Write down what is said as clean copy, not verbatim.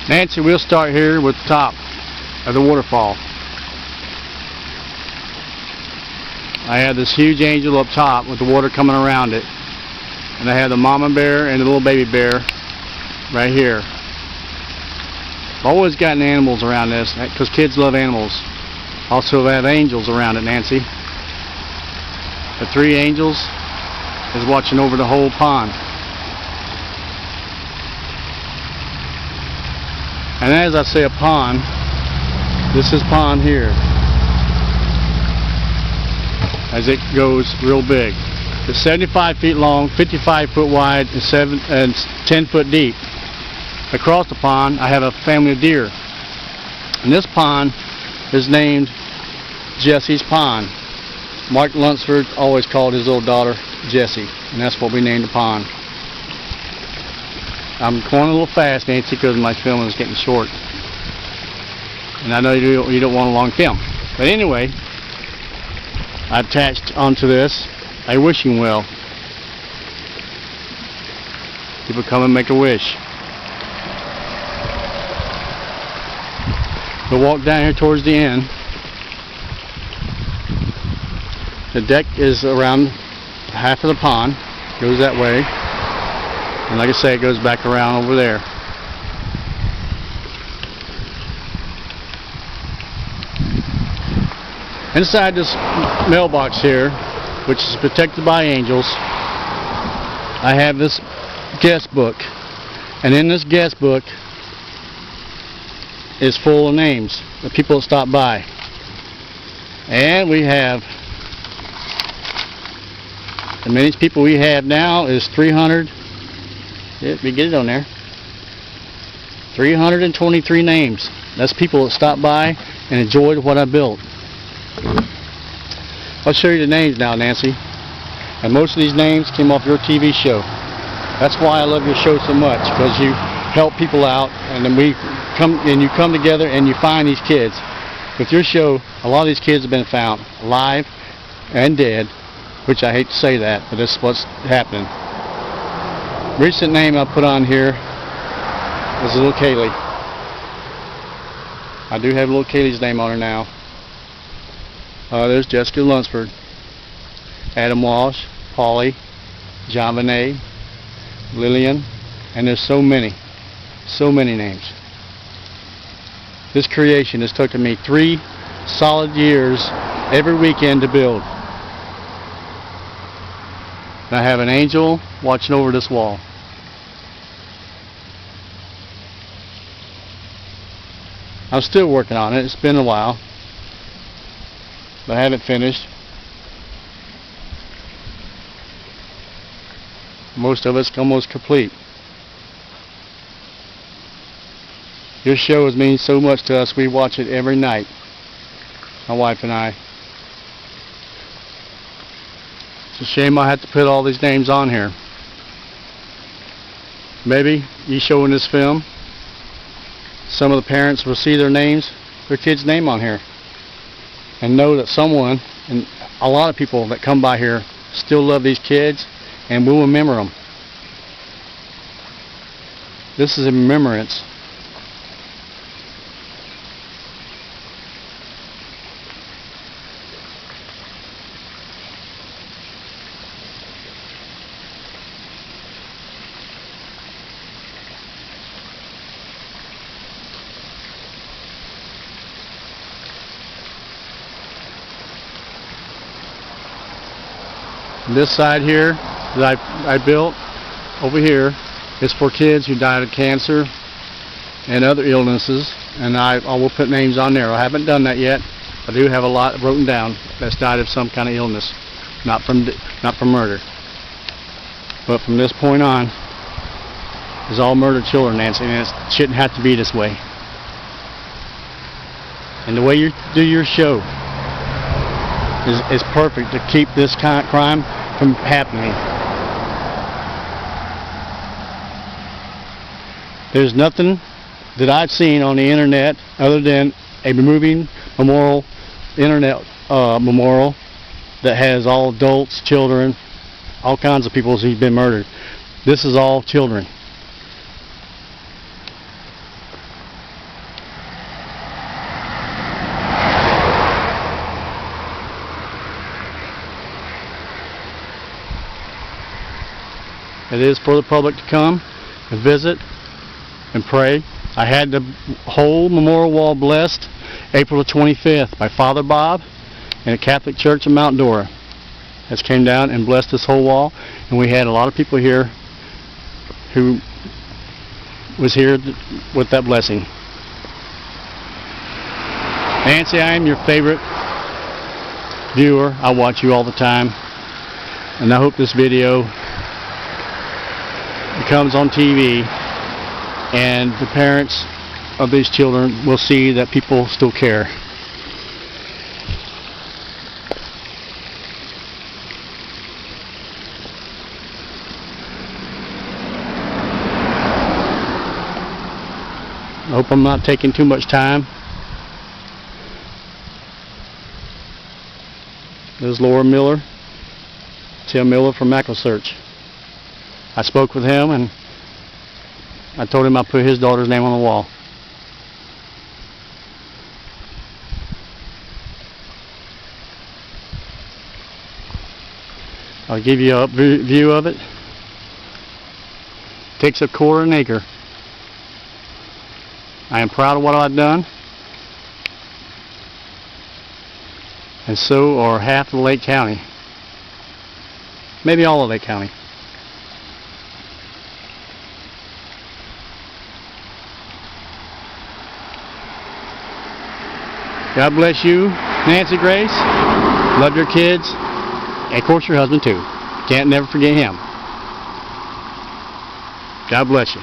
Nancy, we'll start here with the top of the waterfall. I have this huge angel up top with the water coming around it. And I have the mama bear and the little baby bear right here. I've always gotten animals around this because kids love animals. Also I have angels around it, Nancy. The three angels is watching over the whole pond. And as I say a pond, this is pond here. As it goes real big. It's 75 feet long, 55 foot wide, and 10 foot deep. Across the pond, I have a family of deer. And this pond is named Jesse's Pond. Mark Lunsford always called his little daughter Jessie, and that's what we named the pond. I'm going a little fast, Nancy, because my film is getting short. And I know you don't want a long film. But anyway, I attached onto this a wishing well. People come and make a wish. We'll walk down here towards the end. The deck is around half of the pond, goes that way. And like I say, it goes back around over there. Inside this mailbox here, which is protected by angels, I have this guest book. And in this guest book is full of names of people that stop by. And we have, the many people we have now is 300. We get it on there. 323 names. That's people that stop by and enjoyed what I built. I'll show you the names now, Nancy. And most of these names came off your TV show. That's why I love your show so much, because you help people out, and then you come together and you find these kids. With your show, a lot of these kids have been found alive and dead, which I hate to say that, but this is what's happening. Recent name I put on here is little Kaylee. I do have little Kaylee's name on her now. There's Jessica Lunsford, Adam Walsh, Polly, John Benet, Lillian, and there's so many names. This creation has taken me 3 solid years every weekend to build. And I have an angel watching over this wall. I'm still working on it. It's been a while, but I haven't finished. Most of it's almost complete. Your show has means so much to us. We watch it every night, my wife and I. It's a shame I have to put all these names on here. Maybe you showing this film, some of the parents will see their kid's name on here, and know that someone, and a lot of people that come by here still love these kids and will remember them. This is a remembrance. This side here that I built over here is for kids who died of cancer and other illnesses, and I will put names on there. I haven't done that yet. I do have a lot written down that's died of some kind of illness, not from murder. But from this point on, it's all murdered children, Nancy, and it shouldn't have to be this way. And the way you do your show is perfect to keep this kind of crime from happening. There's nothing that I've seen on the internet other than a moving memorial, internet memorial that has all adults, children, all kinds of people who've been murdered. This is all children. It is for the public to come and visit and pray. I had the whole memorial wall blessed April the 25th by Father Bob and a Catholic church in Mount Dora. Has came down and blessed this whole wall, and we had a lot of people here who was here with that blessing. Nancy, I am your favorite viewer. I watch you all the time, and I hope this video becomes on TV and the parents of these children will see that people still care. I hope I'm not taking too much time. There's Laura Miller, Tim Miller from Macro Search. I spoke with him and I told him I put his daughter's name on the wall. I'll give you a view of it. Takes a quarter of an acre. I am proud of what I've done, and so are half of Lake County, maybe all of Lake County. God bless you, Nancy Grace. Love your kids, and of course your husband too. Can't never forget him. God bless you.